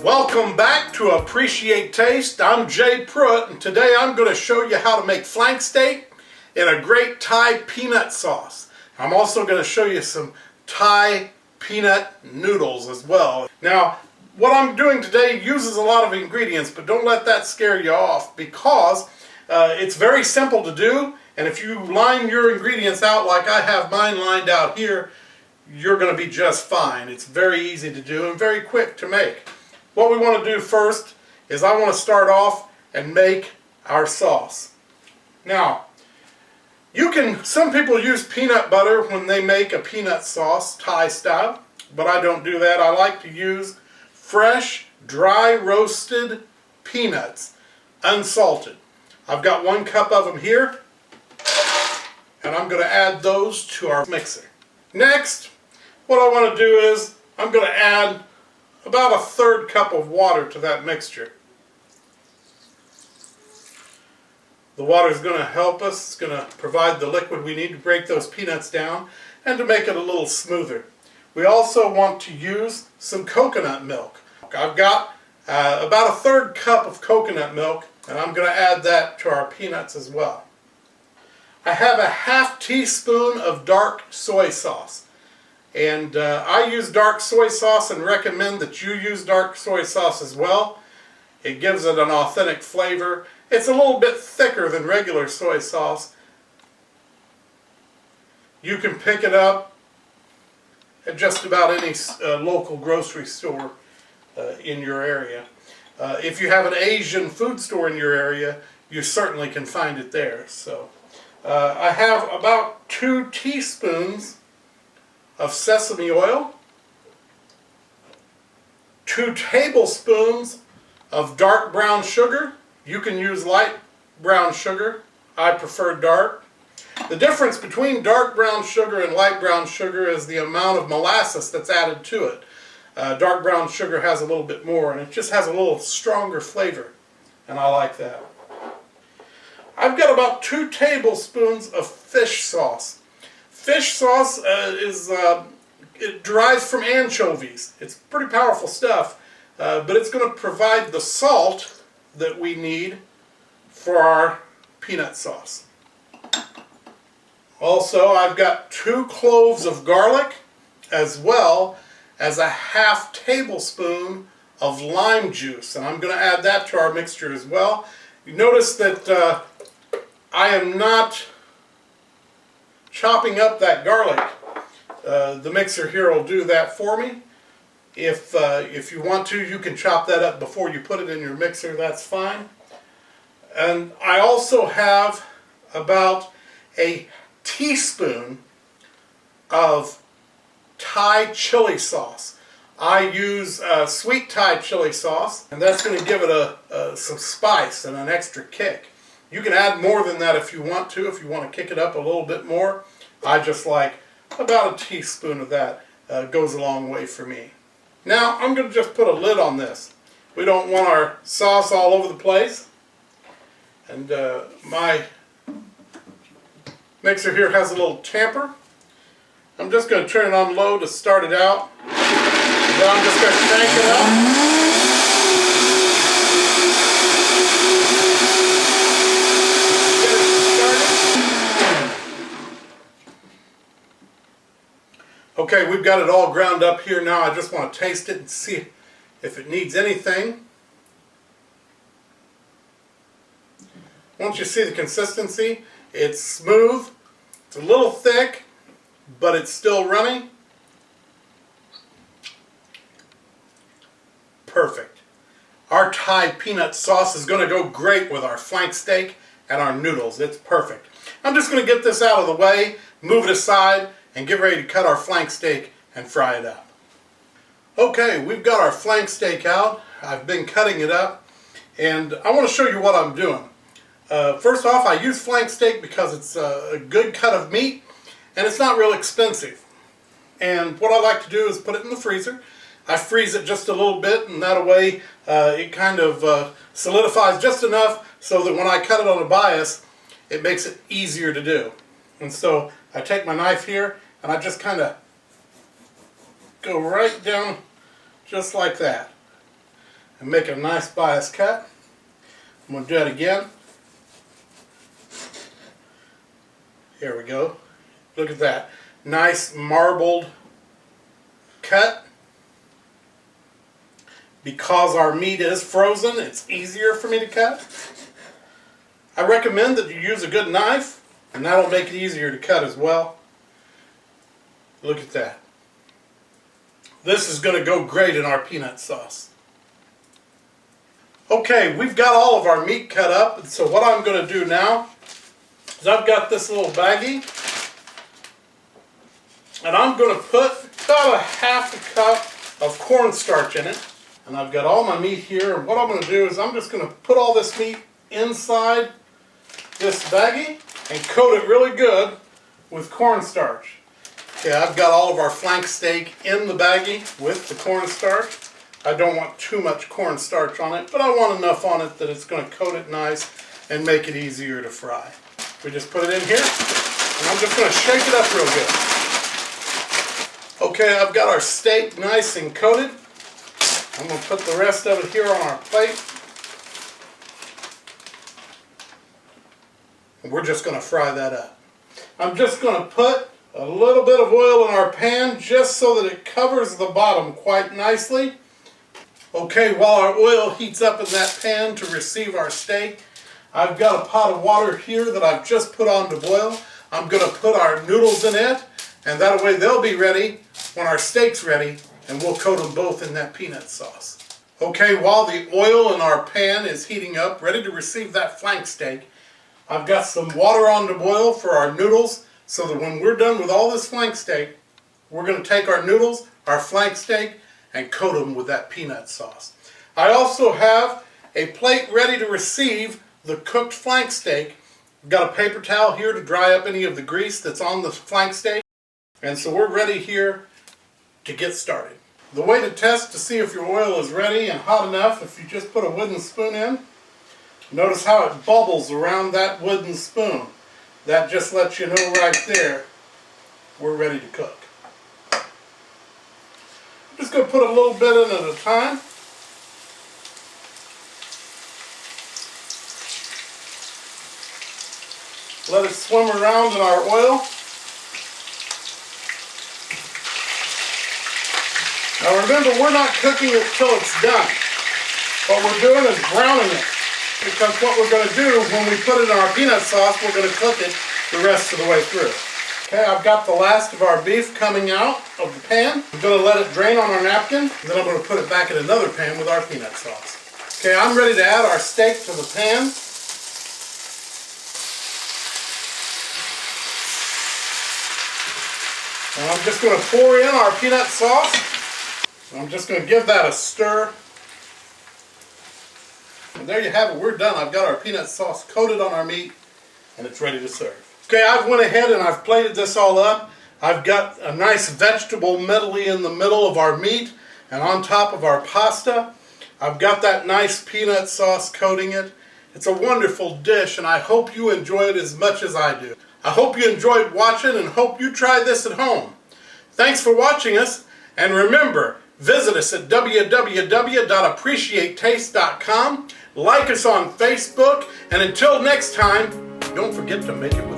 Welcome back to Appreciate Taste. I'm Jay Pruitt, and today I'm going to show you how to make flank steak in a great Thai peanut sauce. I'm also going to show you some Thai peanut noodles as well. Now, what I'm doing today uses a lot of ingredients, but don't let that scare you off because it's very simple to do, and if you line your ingredients out like I have mine lined out here, you're going to be just fine. It's very easy to do and very quick to make. What we want to do first is I want to start off and make our sauce. Now, some people use peanut butter when they make a peanut sauce, Thai style, but I don't do that. I like to use fresh, dry roasted peanuts, unsalted. I've got 1 cup of them here, and I'm going to add those to our mixer. Next, what I want to do is I'm going to add about 1/3 cup of water to that mixture. The water is going to help us. It's going to provide the liquid we need to break those peanuts down and to make it a little smoother. We also want to use some coconut milk. I've got about 1/3 cup of coconut milk, and I'm going to add that to our peanuts as well. I have a 1/2 teaspoon of dark soy sauce. And I use dark soy sauce and recommend that you use dark soy sauce as well. It gives it an authentic flavor. It's a little bit thicker than regular soy sauce. You can pick it up at just about any local grocery store in your area. If you have an Asian food store in your area, you certainly can find it there. So I have about 2 teaspoons of sesame oil, 2 tablespoons of dark brown sugar. You can use light brown sugar. I prefer dark. The difference between dark brown sugar and light brown sugar is the amount of molasses that's added to it. Dark brown sugar has a little bit more, and it just has a little stronger flavor, and I like that. I've got about 2 tablespoons of fish sauce. Fish sauce it derives from anchovies. It's pretty powerful stuff, but it's going to provide the salt that we need for our peanut sauce. Also, I've got 2 cloves of garlic, as well as a 1/2 tablespoon of lime juice, and I'm going to add that to our mixture as well. You notice that I am not chopping up that garlic. The mixer here will do that for me. If you want to, you can chop that up before you put it in your mixer. That's fine. And I also have about a teaspoon of Thai chili sauce. I use sweet Thai chili sauce, and that's going to give it some spice and an extra kick. You can add more than that if you want to, if you want to kick it up a little bit more. I just like about a teaspoon of that. Goes a long way for me. Now I'm going to just put a lid on this. We don't want our sauce all over the place. And my mixer here has a little tamper. I'm just going to turn it on low to start it out. Then I'm just going to crank it up. Okay, we've got it all ground up here now. I just want to taste it and see if it needs anything. Once you see the consistency, it's smooth, it's a little thick, but it's still runny. Perfect. Our Thai peanut sauce is going to go great with our flank steak and our noodles. It's perfect. I'm just going to get this out of the way, move it aside, and get ready to cut our flank steak and fry it up. Okay, we've got our flank steak out. I've been cutting it up, and I want to show you what I'm doing. First off, I use flank steak because it's a good cut of meat, and it's not real expensive. And what I like to do is put it in the freezer. I freeze it just a little bit, and that way it kind of solidifies just enough so that when I cut it on a bias, it makes it easier to do. And so I take my knife here, and I just kind of go right down just like that. and make a nice bias cut. I'm going to do it again. Here we go. Look at that. Nice marbled cut. Because our meat is frozen, it's easier for me to cut. I recommend that you use a good knife, and that'll make it easier to cut as well. Look at that. This is going to go great in our peanut sauce. Okay, we've got all of our meat cut up, and so what I'm going to do now is I've got this little baggie, and I'm going to put about a half a cup of cornstarch in it. And I've got all my meat here, and what I'm going to do is I'm just going to put all this meat inside this baggie and coat it really good with cornstarch. Okay, I've got all of our flank steak in the baggie with the cornstarch. I don't want too much cornstarch on it, but I want enough on it that it's going to coat it nice and make it easier to fry. We just put it in here, and I'm just going to shake it up real good. Okay, I've got our steak nice and coated. I'm going to put the rest of it here on our plate. And we're just going to fry that up. I'm just going to put a little bit of oil in our pan just so that it covers the bottom quite nicely. Okay, while our oil heats up in that pan to receive our steak, I've got a pot of water here that I've just put on to boil. I'm going to put our noodles in it, and that way they'll be ready when our steak's ready. And we'll coat them both in that peanut sauce. Okay, while the oil in our pan is heating up, ready to receive that flank steak, I've got some water on to boil for our noodles, so that when we're done with all this flank steak, we're going to take our noodles, our flank steak, and coat them with that peanut sauce. I also have a plate ready to receive the cooked flank steak. I've got a paper towel here to dry up any of the grease that's on the flank steak. And so we're ready here to get started. The way to test to see if your oil is ready and hot enough, if you just put a wooden spoon in, notice how it bubbles around that wooden spoon. That just lets you know right there we're ready to cook. I'm just going to put a little bit in at a time. Let it swim around in our oil. Now remember, we're not cooking it till it's done. What we're doing is browning it. Because what we're going to do when we put it in our peanut sauce, we're going to cook it the rest of the way through. Okay, I've got the last of our beef coming out of the pan. I'm going to let it drain on our napkin, and then I'm going to put it back in another pan with our peanut sauce. Okay, I'm ready to add our steak to the pan. And I'm just going to pour in our peanut sauce. I'm just going to give that a stir. And there you have it. We're done. I've got our peanut sauce coated on our meat, and it's ready to serve. Okay, I've went ahead and I've plated this all up. I've got a nice vegetable medley in the middle of our meat and on top of our pasta. I've got that nice peanut sauce coating it. It's a wonderful dish, and I hope you enjoy it as much as I do. I hope you enjoyed watching and hope you try this at home. Thanks for watching us, and remember, visit us at www.appreciatetaste.com, like us on Facebook, and until next time, don't forget to make it with